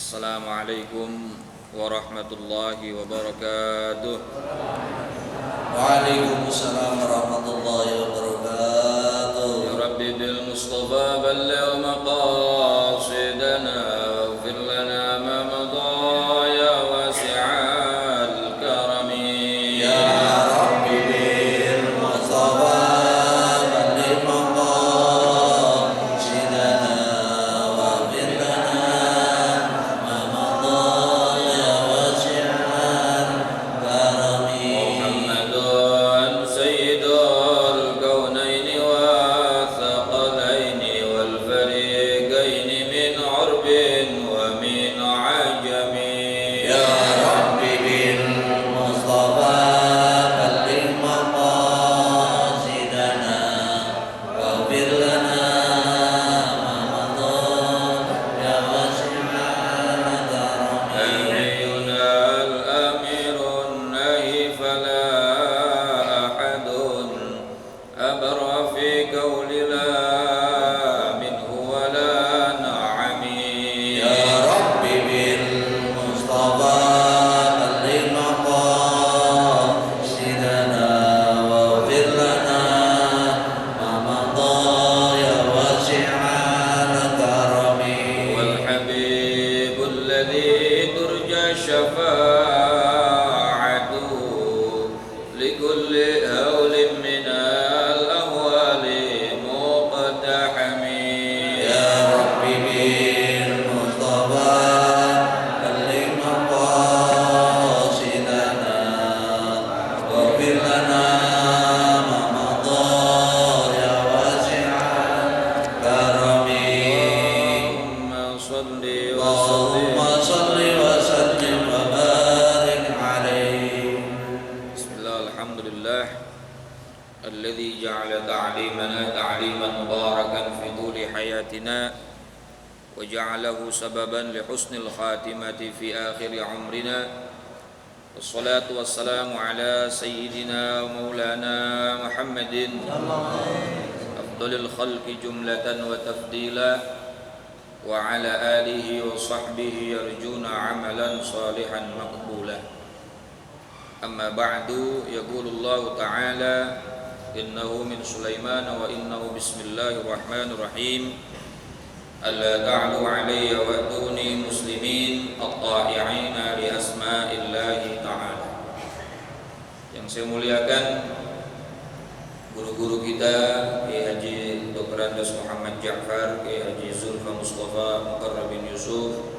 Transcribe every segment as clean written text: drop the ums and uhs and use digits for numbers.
Assalamualaikum warahmatullahi wabarakatuh. Waalaikumsalam warahmatullahi wabarakatuh. Ya Rabbi bil Mustafa balligh maqasidana waghfir lana ma madha ya wasi'al karami. Ya Rabbi bil Mustafa balligh maqasidana waghfir lana ma madha ya wasi'al karami. Muhammadun sayyidul kaunaini wa thaqalaini wal fariqaini min urbin wa min ajami. Ya Rabbi bil Mustafa balligh maqasidana waghfir lana ma madha ya wasi'al karami. أمينا الأمير النهي فلا أحد أبر في قول لا منه ولا نعمي. Ya Rabbi bil Mustafa balligh maqasidana waghfir lana ma madha ya wasi'al karami. والحبيب الذي ترجى شفاعته لكل هول من الأهوال مقتحم. Ya Rabbi bil Mustafa balligh maqasidana waghfir lana ma madha ya wasi'al karami. اللهم صل Allahumma وسلم. salli wa sallim wa barik alaihi. بسم الله الحمد لله الذي جعل تعليمنا تعليما مباركا في طول حياتنا وجعله سببا لحسن الخاتمة في آخر عمرنا. والصلاة والسلام على سيدنا ومولانا محمد أفضل الخلق جملة وتفضيلا وعلى آله وصحبه يرجون عملا صالحا مقبولا. أما بعد يقول الله تعالى إنه من سليمان وإنه بسم الله الرحمن الرحيم ألا تعلوا علي وأتوني مسلمين الطائعين لأسماء الله تعالى. Yang saya muliakan guru-guru kita, Kiai Haji Dr. Andes Muhammad Ja'far, Kiai Haji Zulfa Mustafa Mukarram bin Yusuf,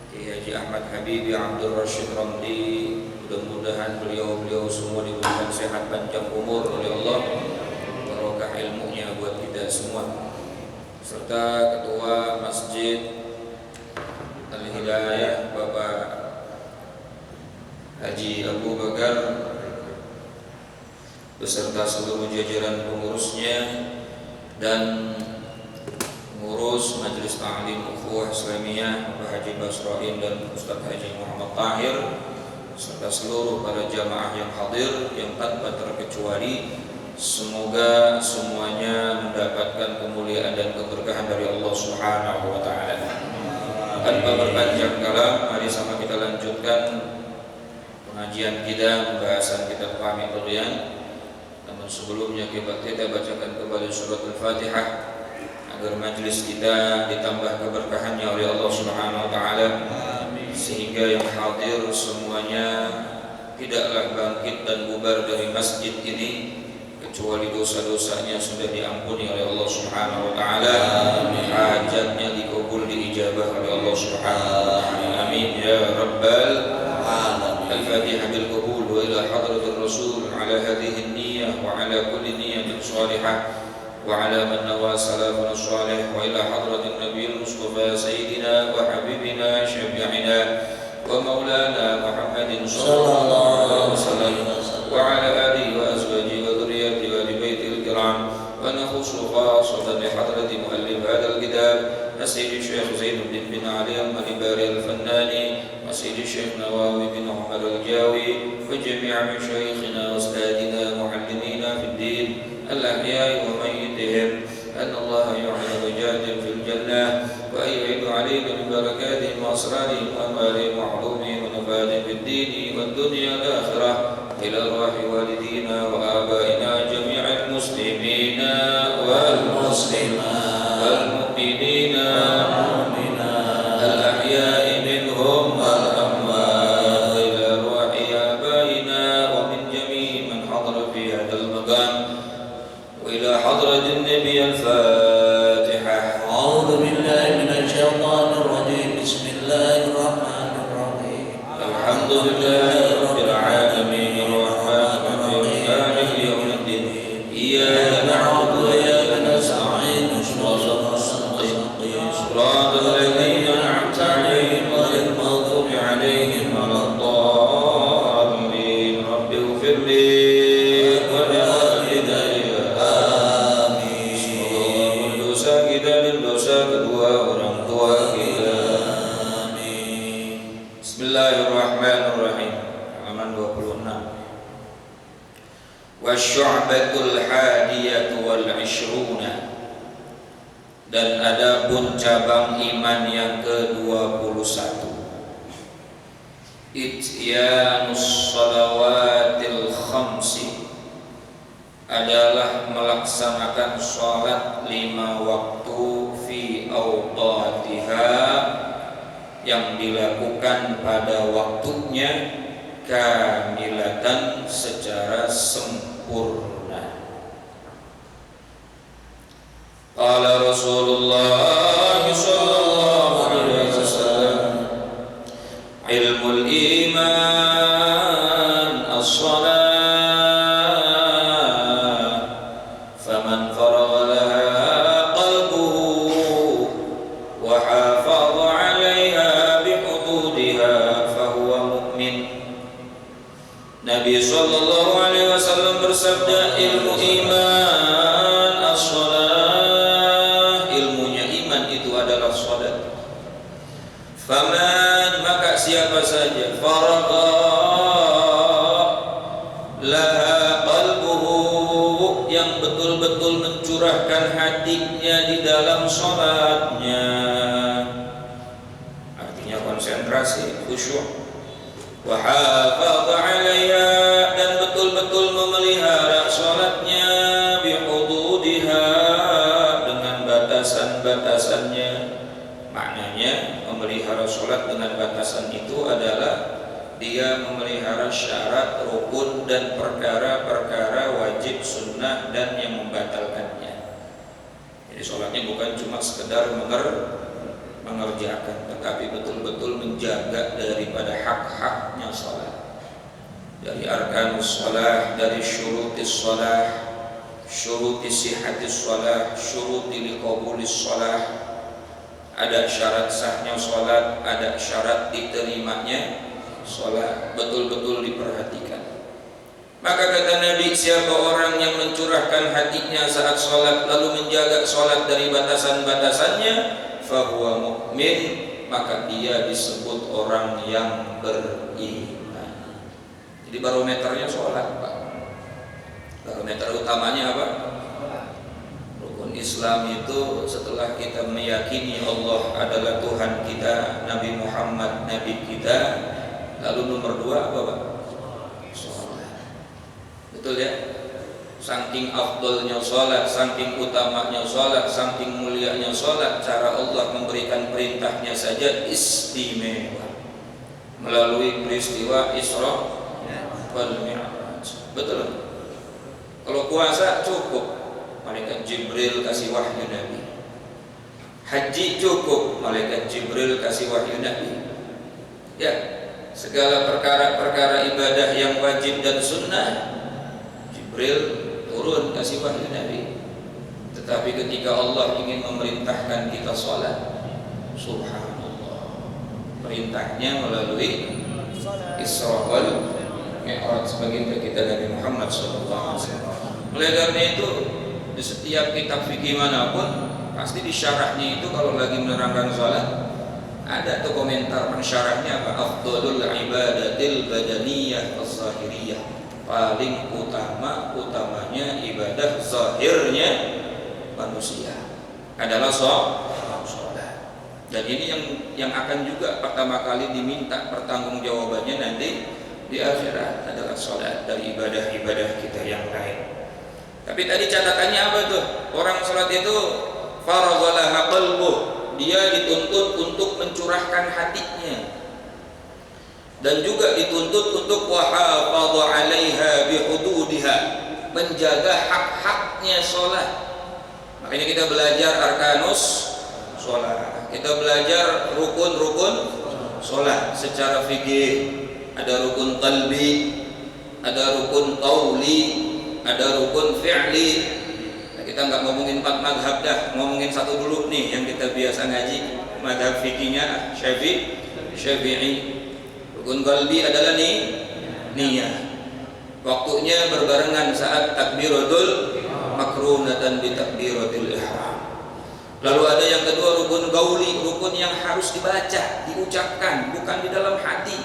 Kiai Haji Ahmad Habibi Abdul Rashid Ramli. Mudah-mudahan beliau semua diberikan sehat panjang umur oleh Allah, barokah ilmunya buat kita semua, serta Ketua Masjid Al-Hidayah Bapak Haji Abu Bakar beserta seluruh jajaran pengurusnya dan pengurus Majelis Ta'lim Ukhuwah Islamiyah Pak Haji Basrain dan Ustaz Haji Muhammad Tahir, serta seluruh para jamaah yang hadir yang tanpa terkecuali. Semoga semuanya mendapatkan kemuliaan dan keberkahan dari Allah Subhanahu wa taala. Tanpa berpanjang kalam, mari sama kita lanjutkan pengajian kita, pembahasan kitab Pamit Riyan. Namun sebelumnya kita bacakan kembali surat Al-Fatihah agar majelis kita ditambah keberkahannya oleh Allah Subhanahu wa taala, sehingga yang hadir semuanya tidaklah bangkit dan bubar dari masjid ini kecuali dosa-dosanya sudah diampuni oleh Allah Subhanahu wa taala, hajatnya dikabul diijabah oleh Allah Subhanahu wa taala. Amin ya rabbal alamin. Al-Fatihah bil qabul wa ila hadratir rasul ala hadhihi an-niyyah wa ala kulli niyyatin salihah وعلى من نوى سلفنا الصالح وإلى حضرة النبي المصطفى سيدنا وحبيبنا شفيعنا ومولانا محمد صلى الله عليه وسلم وعلى آله وأزواجه وذريته وآل بيته الكرام. ونخص خاصة لحضرة مؤلف هذا الكتاب السيد الشيخ زين الدين بن علي المنباري الفناني وسيد الشيخ نواوي بن عمر الجاوي وجميع مشايخنا وأستاذنا معلمينا في الدين الأحياء وميتهم أن الله يعلم ويجادل في الجنة وأن يعيد علينا من بركاتهم وأسرارهم وأموالهم وعلومهم ونفاذهم في الدين والدنيا والآخرة إلى أرواح والدينا وآبائنا جميع المسلمين والمسلمات والمؤمنين الأحياء منهم والأموات إلى أرواح آبائنا ومن جميع من حضر في هذا المكان وإلى حضرة النبي الفاتحة. أعوذ بالله من الشيطان الرجيم. بسم الله الرحمن الرحيم. الحمد لله رب العالمين الرحمن الرحيم مالك يوم الدين إياك نعبد وإياك نستعين صراط الذين أنعمت عليهم غير المغضوب عليهم ولا الضالين. رب اغفر لي Bismillahirrahmanirrahim. Halaman 26. Wasyu'batul hadiyatu wal 'ishruna. Dan adapun cabang iman yang ke-21, Ityanus shalawatil khamsi, adalah melaksanakan sholat 5 waktu fi awqatiha, yang dilakukan pada waktunya kamilatan, secara sempurna. Qala Rasulullah sallallahu alaihi wasallam, ilmul iman as-shalah, faman faragha laha qalbuhu wa hafadha 'alaiha bihududiha fahuwa mu'min. Nabi sallallahu alaihi wasallam bersabda, ilmu iman as-shalah, ilmunya iman itu adalah salat. Faman, maka siapa saja, faragha laha qalbuhu, yang betul-betul mencurahkan hatinya di dalam salatnya, artinya konsentrasi, khusyuk. Wa hafadha 'alaiha, dan betul-betul memelihara salatnya, bihududiha, dengan batasan-batasannya. Maknanya memelihara salat dengan batasan itu adalah dia memelihara syarat, rukun, dan perkara-perkara wajib, sunnah, dan yang membatalkannya. Jadi salatnya bukan cuma sekedar mengerjakan, tetapi betul-betul menjaga daripada hak-haknya salat. Dari arkanus salat, dari syurutis salat, syurutis sihatis salat, syuruti liqabulis salat. Ada syarat sahnya salat, ada syarat diterimanya salat, betul-betul diperhatikan. Maka kata Nabi, siapa orang yang mencurahkan hatinya saat salat lalu menjaga salat dari batasan-batasannya, fahuwa mu'min, maka dia disebut orang yang beriman. Jadi barometernya salat, Pak. Barometer utamanya apa? Rukun Islam itu setelah kita meyakini Allah adalah Tuhan kita, Nabi Muhammad Nabi kita, lalu nomor 2 apa, Pak? Salat. Betul ya? Saking afdolnya salat, saking utamanya salat, saking mulianya salat, cara Allah memberikan perintahnya saja istimewa melalui peristiwa Isra wal Mi'raj. Betul. Kalau puasa cukup, malaikat Jibril kasih wahyu Nabi. Haji cukup, malaikat Jibril kasih wahyu Nabi. Ya, segala perkara-perkara ibadah yang wajib dan sunnah, Jibril turun kasih wahyu Nabi. Tetapi ketika Allah ingin memerintahkan kita salat, subhanallah, perintahnya melalui Isra wal Mi'raj sebagai kita Nabi Muhammad SAW. Oleh karena itu, di setiap kitab fikih manapun pasti di syarahnya itu kalau lagi menerangkan salat ada tuh komentar pensyarahnya apa? Afdhalul ibadatil badaniyah az-zahiriyah, paling utamanya ibadah zahirnya manusia adalah sholat. Dan ini yang akan juga pertama kali diminta pertanggungjawabannya nanti di akhirat adalah sholat dari ibadah-ibadah kita yang lain. Tapi tadi catatannya apa tuh? Orang sholat itu faraghalah qalbuh, dia dituntut untuk mencurahkan hatinya, dan juga dituntut untuk wahafadha 'alaiha bihududiha, menjaga hak-haknya sholat. Makanya kita belajar arkanus sholat, kita belajar rukun-rukun sholat secara fikih. Ada rukun qalbi, ada rukun qauli, ada rukun fi'li. Nah, kita nggak ngomongin 4 mazhab dah, ngomongin satu dulu nih yang kita biasa ngaji, mazhab fikihnya Syafi'i. Rukun qalbi adalah niyah. Waktunya berbarengan saat takbiratul makrunatan bi takbiratul ihram. Lalu ada yang kedua rukun qauli, rukun yang harus dibaca, diucapkan, bukan di dalam hati.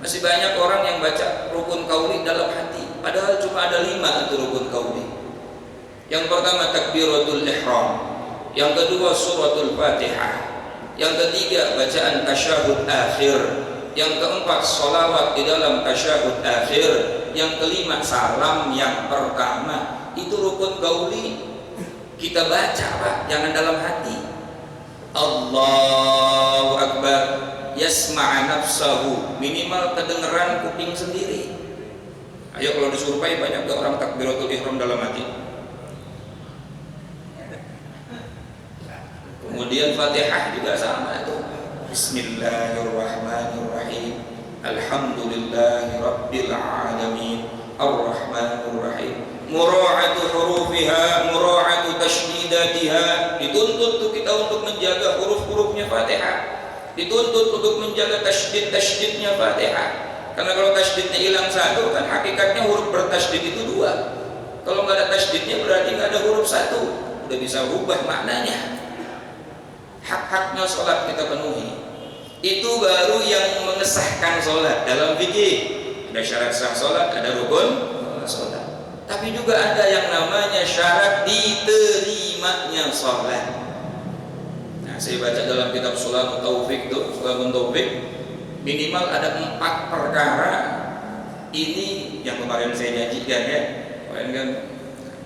Masih banyak orang yang baca rukun qauli dalam hati, padahal cuma ada 5 itu rukun qauli. Yang pertama takbiratul ihram, yang kedua suratul Fatihah, yang ketiga bacaan tasyahud akhir, yang keempat sholawat di dalam tasyahud akhir, yang kelima salam yang pertama. Itu rukun qauli, kita baca Pak, jangan dalam hati. Allahu Akbar, yasma'a nafsahu, minimal kedengeran kuping sendiri. Ayo kalau disurvei banyak gak orang takbiratul ihram dalam hati? Kemudian Fatihah juga sama itu. Bismillahirrahmanirrahim. Alhamdulillahi rabbil alamin. Ar-Rahmanir Rahim. Mura'atu hurufiha, mura'atu tasydidatiha. Dituntut tuh kita untuk menjaga huruf-hurufnya Fatihah. Dituntut untuk menjaga tasydid-tasydidnya Fatihah. Karena kalau tasydidnya hilang satu, kan hakikatnya huruf bertasydid itu 2. Kalau nggak ada tasydidnya berarti nggak ada huruf 1. Udah bisa rubah maknanya. Hak-haknya sholat kita penuhi. Itu baru yang mengesahkan sholat dalam fikih. Ada syarat sah sholat, ada rukun sholat. Tapi juga ada yang namanya syarat diterimanya sholat. Nah, saya baca dalam kitab Shulamun Taufik tuh, Shulamun Taufik, minimal ada 4 perkara ini yang kemarin saya janjikan ya. Kemarin kan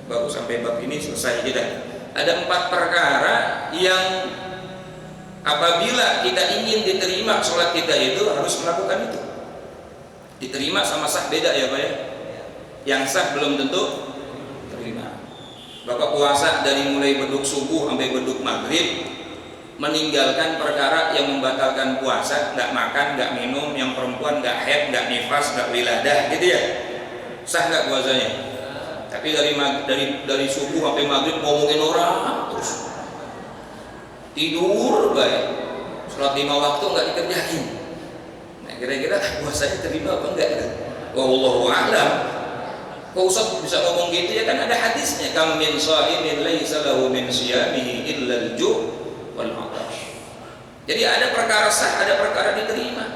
baru sampai bab ini selesai kita. Ada 4 perkara yang apabila kita ingin diterima sholat kita itu harus melakukan itu. Diterima sama sah beda ya Pak ya. Yang sah belum tentu terima. Bapak puasa dari mulai beduk subuh sampai beduk maghrib, meninggalkan perkara yang membatalkan puasa, nggak makan, nggak minum, yang perempuan nggak haid, nggak nifas, nggak wiladah, gitu ya. Sah nggak puasanya? Tapi dari subuh sampai maghrib ngomongin orang terus, tidur baik, sholat 5 waktu nggak dikerjain. Nah kira-kira puasanya terima apa enggak? Wallahu a'lam. Kok Ustaz bisa ngomong gitu ya, kan ada hadisnya, kam min shaimin laisa lahu min siyamihi illa al-ju' wal 'atash. Jadi ada perkara sah, ada perkara diterima.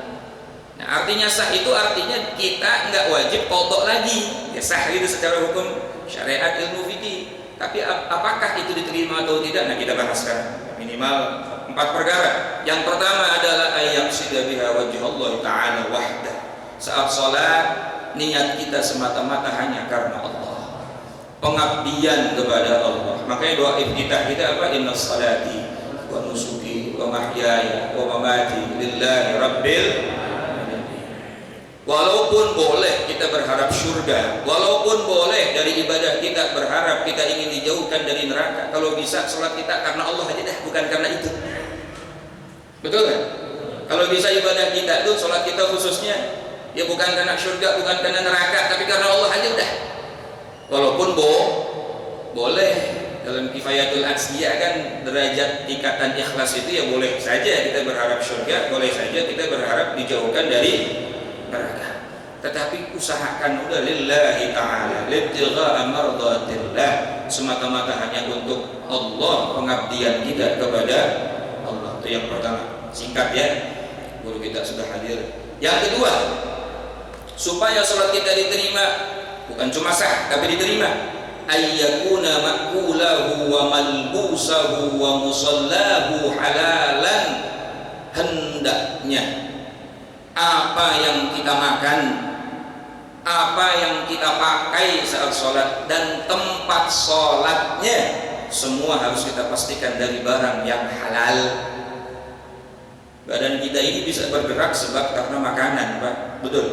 Nah artinya sah itu artinya kita nggak wajib qadha lagi. Ya sah itu secara hukum syariat ilmu fikih. Tapi apakah itu diterima atau tidak? Nah kita bahas sekarang. Minimal 4 perkara. Yang pertama adalah ayyaqsida biha wajhallahu ta'ala wahdah. Saat sholat niat kita semata-mata hanya karena Allah, pengabdian kepada Allah. Makanya doa iftitah kita apa? Inna salati wa nusuki wa mahyaya wa mamati lillahi rabbil alamin. Walaupun boleh kita berharap surga, walaupun boleh dari ibadah kita berharap kita ingin dijauhkan dari neraka, kalau bisa sholat kita karena Allah aja dah, bukan karena itu. Betul kan? Kalau bisa ibadah kita itu, sholat kita khususnya ya bukan karena surga, bukan karena neraka, tapi karena Allah aja udah. Walaupun boleh dalam kifayatul asliyah kan derajat tingkatan ikhlas itu ya boleh saja kita berharap surga, boleh saja kita berharap dijauhkan dari neraka. Tetapi usahakan udah lillahi ta'ala, libtigha'a mardatillah, semata-mata hanya untuk Allah, pengabdian kita kepada Allah. Itu yang pertama. Singkat ya, guru kita sudah hadir. Yang kedua, supaya sholat kita diterima, bukan cuma sah tapi diterima, ayyakuna ma'kulahu wa malbusahu wa musallahu halalan, hendaknya apa yang kita makan, apa yang kita pakai saat sholat, dan tempat sholatnya semua harus kita pastikan dari barang yang halal. Badan kita ini bisa bergerak sebab karena makanan, Pak. Betul?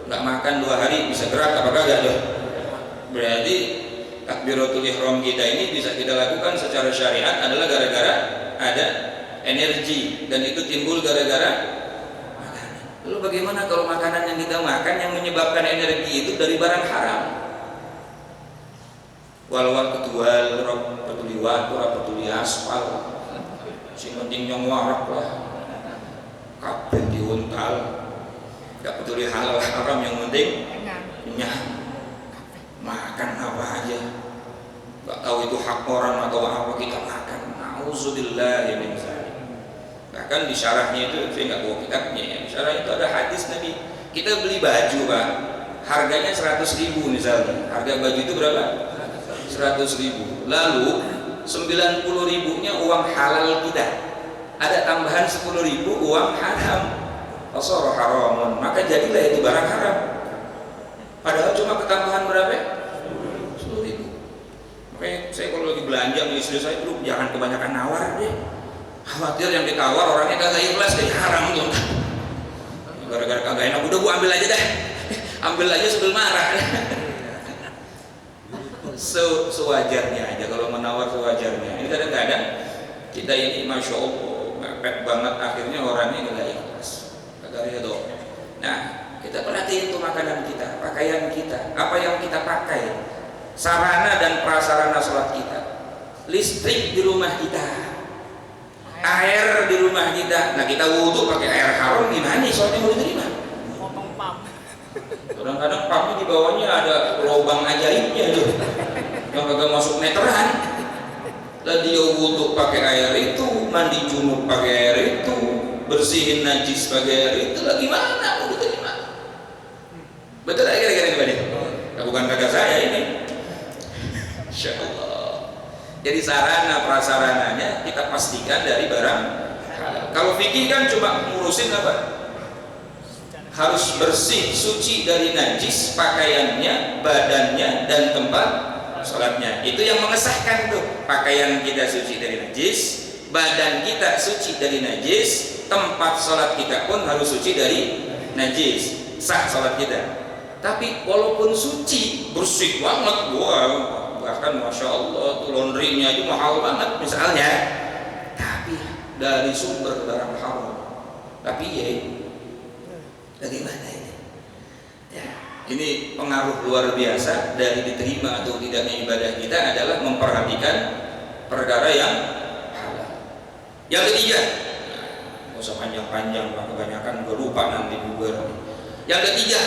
Nggak makan 2 hari bisa gerak apa kagak tuh? Berarti takbiratul ihram kita ini bisa kita lakukan secara syariat adalah gara-gara ada energi, dan itu timbul gara-gara makanan. Lalu bagaimana kalau makanan yang kita makan yang menyebabkan energi itu dari barang haram? Wal-wal ketual, petuli watu, petuli aspal, si penting yang warak lah, kabeh diuntal, gak peduli halal haram, yang penting kenyang. Makan apa aja, gak tahu itu hak orang atau apa, kita makan. Nauzubillah min dzalik. Bahkan di syarahnya itu, saya nggak bawa kitabnya ya, di syarah itu ada hadis Nabi. Kita beli baju, Pak, harganya 100.000 misalnya. Harga baju itu berapa? 100.000. Lalu 90.000-nya uang halal kita, ada tambahan 10.000 uang haram, fasara haramun, maka jadilah itu barang haram. Padahal cuma ketambahan berapa? 10.000. Makanya saya kalau lagi belanja sama istri saya, lu jangan kebanyakan nawar deh, khawatir yang ditawar orangnya kagak ikhlas, kayak haram tuh. Gara-gara kagak enak, udah gua ambil aja dah, ambil aja sebelum marah. Sewajarnya aja, kalau menawar sewajarnya. Ini kadang-kadang kita ini masya Allah mepet banget, akhirnya orangnya nggak ikhlas, kagak ridho. Nah, kita perhatiin tuh makanan kita, pakaian kita, apa yang kita pakai, sarana dan prasarana sholat kita, listrik di rumah kita, air di rumah kita. Nah, kita wudhu pakai air haram, gimana nih sholatnya mau diterima? Potong pam. Kadang-kadang pamnya di bawahnya ada lubang ajaibnya tuh, yang kagak masuk meteran. Lah dia wudhu pakai air itu, mandi junub pakai air itu, bersihin najis pakai air itu, lah gimana mau diterima? Betul lagi kira-kira gimana? Nah, bukan kata saya ini. Insya Allah. Jadi sarana prasarananya kita pastikan dari barang halal. Kalau fikih kan cuma ngurusin apa? Harus bersih, suci dari najis, pakaiannya, badannya, dan tempat sholatnya. Itu yang mengesahkan tuh. Pakaian kita suci dari najis, badan kita suci dari najis, tempat sholat kita pun harus suci dari najis. Sah sholat kita. Tapi walaupun suci, bersih banget, wow, bahkan masya Allah tuh laundrynya itu mahal banget misalnya, tapi dari sumber barang haram. Tapi ya, bagaimana ini? Ya, ini pengaruh luar biasa dari diterima atau tidaknya ibadah kita adalah memperhatikan perkara yang halal. Yang ketiga, nggak usah panjang-panjang, kebanyakan gue lupa nanti juga. Yang ketiga,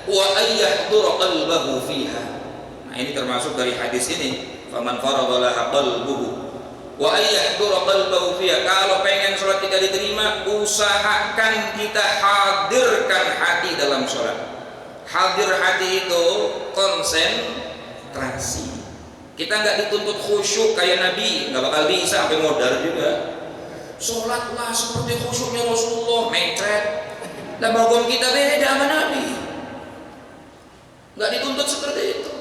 wa ayyahdura qalbahu fiha. Nah, ini termasuk dari hadis ini, faman farada laha qalbuhu wa ayyahdura qalbahu fiha. Kalau pengen sholat kita diterima, usahakan kita hadirkan hati dalam sholat. Hadir hati itu konsentrasi. Kita nggak dituntut khusyuk kayak Nabi, nggak bakal bisa, sampai modar juga. Sholatlah seperti khusyuknya Rasulullah, mencret. Dan bagom kita beda sama Nabi. Nggak dituntut seperti itu.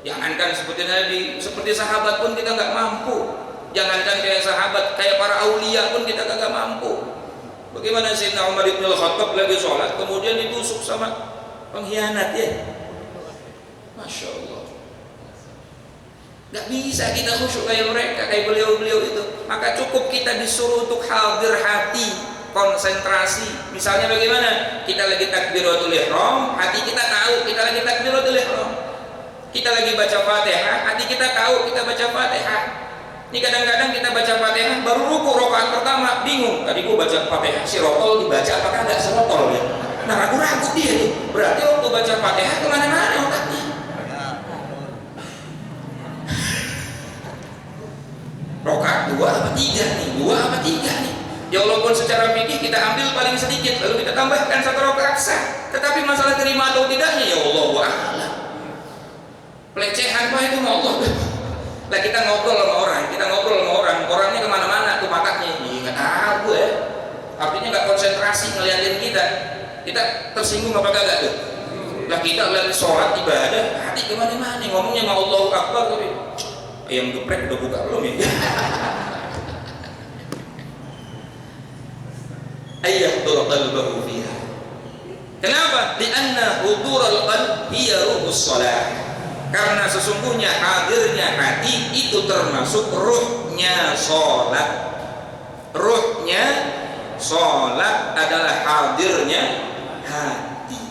Jangankan seperti Nabi, seperti sahabat pun kita nggak mampu. Jangankan kayak sahabat, kayak para aulia pun kita nggak mampu. Bagaimana Sayyidina Umar bin Khattab lagi sholat, kemudian ditusuk sama pengkhianat ya? Masya Allah. Nggak bisa kita khusyuk kayak mereka, kayak beliau-beliau itu. Maka cukup kita disuruh untuk hadir hati, konsentrasi. Misalnya bagaimana? Kita lagi takbiratul ihram, hati kita tahu kita lagi takbiratul ihram. Kita lagi baca Fatihah, hati kita tahu kita baca Fatihah. Ini kadang-kadang kita baca Fatihah baru ruku rakaat pertama, bingung. Tadi gua baca Fatihah sirotol dibaca apakah enggak sirotol ya? Nah, ragu-ragu dia tuh. Berarti waktu baca Fatihah kemana-mana otaknya. Rakaat 2 apa 3 nih? 2 apa 3 nih? Ya walaupun secara fikih kita ambil paling sedikit lalu kita tambahkan 1 rakaat sah, tetapi masalah terima atau tidaknya ya Allah a'lam. Pelecehan Pak itu mau Allah. Lah kita ngobrol sama orang, orangnya kemana-mana tuh matanya, nggak tahu ya. Artinya nggak konsentrasi ngeliatin kita tersinggung apa kagak tuh? Lah kita lagi sholat ibadah, hati kemana-mana, ngomongnya sama Allahu Akbar tapi yang geprek udah buka belum ya? Ayyahdul qalbahu fiha. Kenapa? Lianna hudurul qalb hiya ruhus shalah. Karena sesungguhnya hadirnya hati itu termasuk ruhnya sholat. Ruhnya sholat adalah hadirnya hati.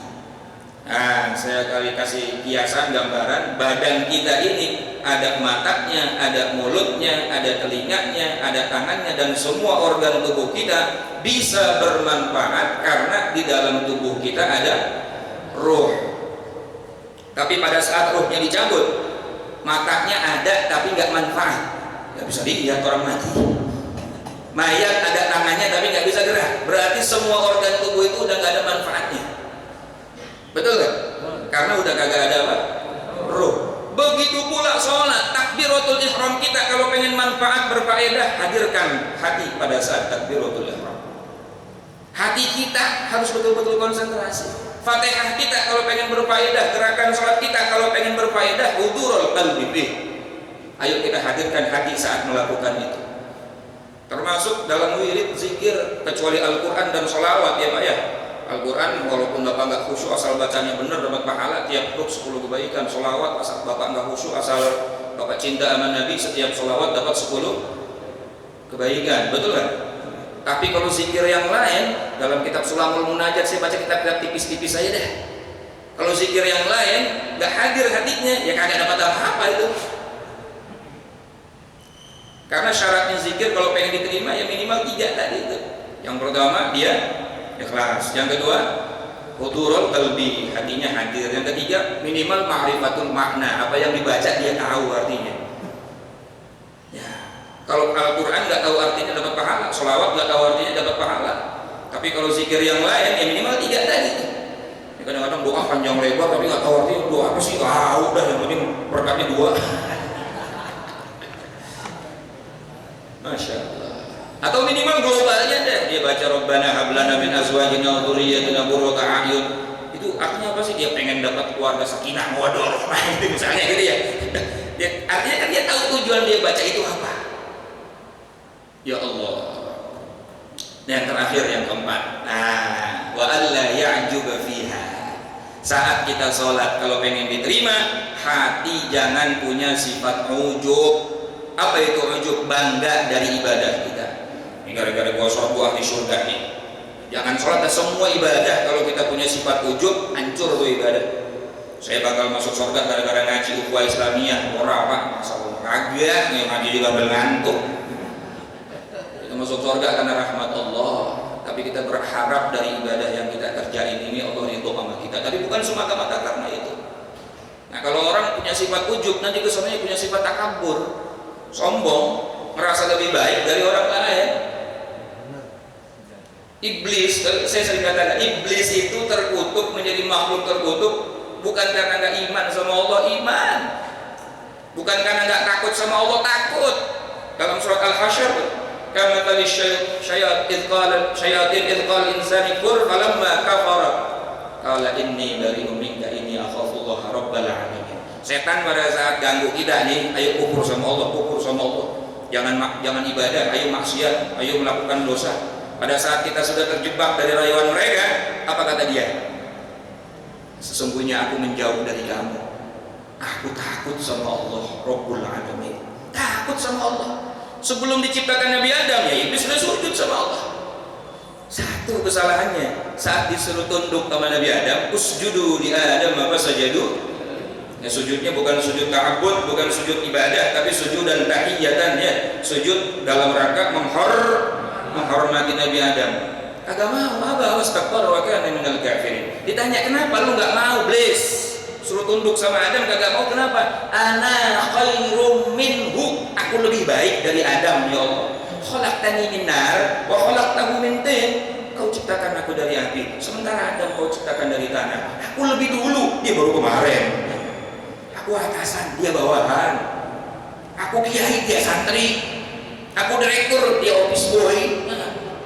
Nah, saya kali kasih kiasan gambaran badan kita ini ada matanya, ada mulutnya, ada telinganya, ada tangannya, dan semua organ tubuh kita bisa bermanfaat karena di dalam tubuh kita ada ruh. Tapi pada saat ruhnya dicabut, matanya ada tapi nggak manfaat, nggak bisa dilihat orang mati. Mayat ada tangannya tapi nggak bisa gerak, berarti semua organ tubuh itu udah nggak ada manfaatnya. Betul nggak? Karena udah kagak ada apa? Ruh. Begitu pula sholat, takbiratul ihram kita kalau pengen manfaat berfaedah, hadirkan hati pada saat takbiratul ihram. Hati kita harus betul-betul konsentrasi. Fatihah kita kalau pengen berfaedah, gerakan sholat kita kalau pengen berfaedah, hudurul qalbi bih. Ayo kita hadirkan hati saat melakukan itu. Termasuk dalam wirid, zikir, kecuali Al-Quran dan sholawat ya Pak ya. Al-Quran walaupun Bapak nggak khusyuk asal bacanya benar dapat pahala tiap huruf 10 kebaikan. Sholawat asal Bapak nggak khusyuk asal Bapak cinta sama Nabi, setiap sholawat dapat 10 kebaikan. Betul kan? Tapi kalau zikir yang lain, dalam kitab Sulamul Munajat, saya baca kitab-kitab tipis-tipis saja deh. Kalau zikir yang lain nggak hadir hatinya, ya kagak dapat apa-apa itu. Karena syaratnya zikir kalau pengen diterima ya minimal 3 tadi itu. Yang pertama dia ikhlas, yang kedua hudurul qalbi, hatinya hadir, yang ketiga minimal ma'rifatul makna, apa yang dibaca dia tahu artinya. Kalau Al-Quran nggak tahu artinya dapat pahala, sholawat nggak tahu artinya dapat pahala. Tapi kalau zikir yang lain ya minimal 3 tadi. Kadang-kadang doa panjang lebar tapi nggak tahu artinya doa apa sih, tahu dah yang penting berkatnya 2. Masya Allah. Atau minimal globalnya deh, dia baca Rabbana hablana min azwajina wa dzurriyyatina qurrata a'yun. Itu artinya apa sih? Dia pengen dapat keluarga sakinah mawaddah warahmah itu misalnya gitu ya. Artinya kan dia tahu tujuan dia baca itu apa. Ya Allah. Dan yang terakhir, yang keempat, wa alla ya'juba fiha. Saat kita sholat kalau pengen diterima, hati jangan punya sifat ujub. Apa itu ujub? Bangga dari ibadah kita. Ini gara-gara gua sholat gua di surga nih. Jangan sholat dan semua ibadah kalau kita punya sifat ujub, hancur tuh ibadah. Saya bakal masuk surga gara-gara ngaji ukhuwah Islamiyah. Ora Pak, masalah kagak, ngaji juga ngantuk. Masuk surga karena rahmat Allah, tapi kita berharap dari ibadah yang kita kerjain ini Allah ridho sama kita, tapi bukan semata-mata karena itu. Nah kalau orang punya sifat ujub, nanti kesannya punya sifat takabur, sombong, merasa lebih baik dari orang lain. Iblis, saya sering katakan, iblis itu terkutuk menjadi makhluk terkutuk bukan karena nggak iman sama Allah, iman, bukan karena nggak takut sama Allah, takut. Dalam surat Al-Hasyr, kama tali syayatin idqal insani kur falamma kafara qala inni bari'un minka inni akhafullah rabbal alamin. Setan pada saat ganggu kita nih, ayo kufur sama Allah, jangan ibadah, ayo maksiat, ayo melakukan dosa. Pada saat kita sudah terjebak dari rayuan mereka, apa kata dia? Sesungguhnya aku menjauh dari kamu, aku takut sama Allah Rabbul alamin, takut sama Allah. Sebelum diciptakan Nabi Adam ya iblis sudah sujud sama Allah. Satu kesalahannya, saat disuruh tunduk sama Nabi Adam, usjudu li Adam apa sajadu. Ya sujudnya bukan sujud ta'abbud, bukan sujud ibadah, tapi sujud dan tahiyatan ya, sujud dalam rangka menghormati Nabi Adam. Kagak mau, abah wastakbara wa kana minal kafirin. Ditanya kenapa lu nggak mau, Iblis? Suruh tunduk sama Adam kagak mau, kenapa? Ana khairum minhu, aku lebih baik dari Adam ya Allah. Khalaqtani min nar wa khalaqtahu min tin. Kau ciptakan aku dari api, sementara Adam kau ciptakan dari tanah. Aku lebih dulu, dia baru kemarin. Aku atasan, dia bawahan. Aku kiai, dia santri. Aku direktur, dia office boy.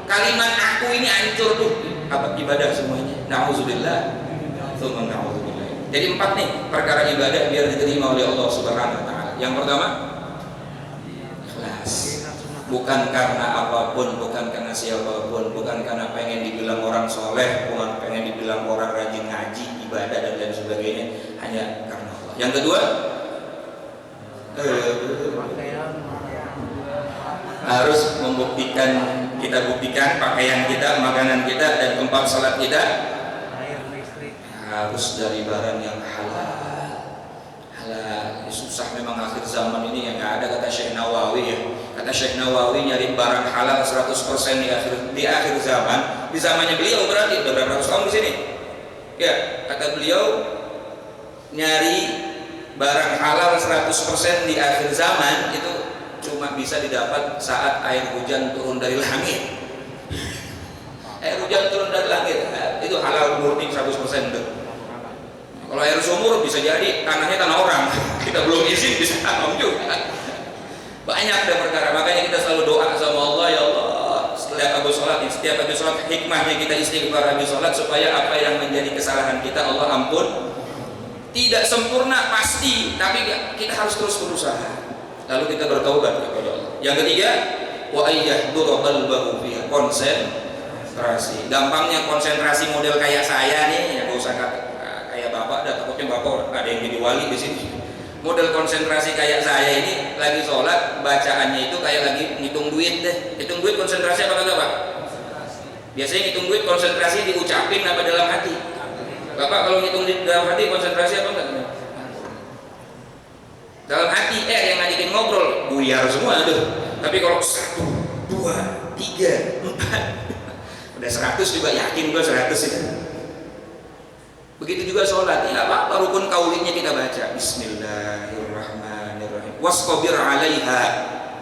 Kalimat aku ini hancur tuh apa ibadah semuanya. Nauzubillah. Tsumma nauzubillah. Jadi 4 nih perkara ibadah biar diterima oleh Allah Subhanahu wa taala. Yang pertama, ikhlas. Bukan karena apapun, bukan karena siapapun, bukan karena pengen dibilang orang soleh, bukan pengen dibilang orang rajin ngaji, ibadah dan lain sebagainya, hanya karena Allah. Yang kedua, harus membuktikan, kita buktikan pakaian kita, makanan kita, dan tempat salat kita harus dari barang yang halal. Susah memang akhir zaman ini, yang nggak ada, kata Syekh Nawawi ya. Kata Syekh Nawawi, nyari barang halal 100% di akhir zaman. Di zamannya beliau berarti udah berapa ratus tahun di sini. Ya, kata beliau, nyari barang halal 100% di akhir zaman itu cuma bisa didapat saat air hujan turun dari langit. Air hujan turun dari langit, itu halal murni 100% itu. Kalau air sumur bisa jadi tanahnya tanah orang, kita belum izin bisa tanam juga. Banyak ada perkara, makanya kita selalu doa sama Allah, ya Allah, setiap habis sholat hikmahnya kita istighfar habis sholat supaya apa yang menjadi kesalahan kita Allah ampun. Tidak sempurna pasti, tapi kita harus terus berusaha. Lalu kita bertaubat kepada Allah. Yang ketiga, wa ayyahduru qalbahu fiha, konsentrasi. Gampangnya konsentrasi model kayak saya nih, ya enggak usah kayak bapak, dah takutnya bapak ada yang jadi wali di sini. Model konsentrasi kayak saya ini lagi sholat, bacaannya itu kayak lagi ngitung duit deh. Hitung duit konsentrasi apa kagak Pak? Biasanya ngitung duit konsentrasi diucapin apa dalam hati? Bapak kalau ngitung di dalam hati konsentrasi apa enggak? Dalam hati yang ngajakin ngobrol buyar semua tuh. Tapi kalau 1, 2, 3, 4 udah 100 juga yakin gua 100 itu. Begitu juga sholat, ya apa rukun kaulinya kita baca Bismillahirrahmanirrahim. Wasqabir 'alaiha.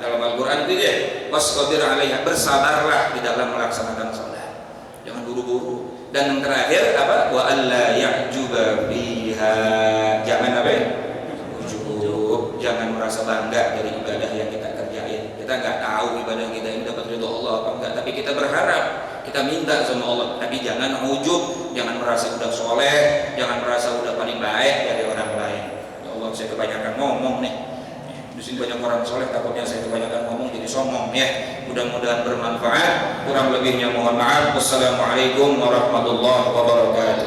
Dalam Al-Qur'an itu ya, wasqabir 'alaiha, bersabarlah di dalam melaksanakan sholat. Jangan buru-buru. Dan yang terakhir apa? Wa alla ya'juba biha. Jangan apa ya? Ujub. Jangan merasa bangga dari ibadah yang kita kerjain. Kita nggak tahu ibadah kita ini dapat ridho Allah apa enggak, tapi kita berharap, kita minta sama Allah. Tapi jangan ujub, jangan merasa udah soleh, jangan merasa udah paling baik dari orang lain. Ya Allah, saya kebanyakan ngomong nih. Di sini banyak orang soleh, takutnya saya kebanyakan ngomong jadi songong ya. Mudah-mudahan bermanfaat. Kurang lebihnya mohon maaf. Wassalamualaikum warahmatullahi wabarakatuh.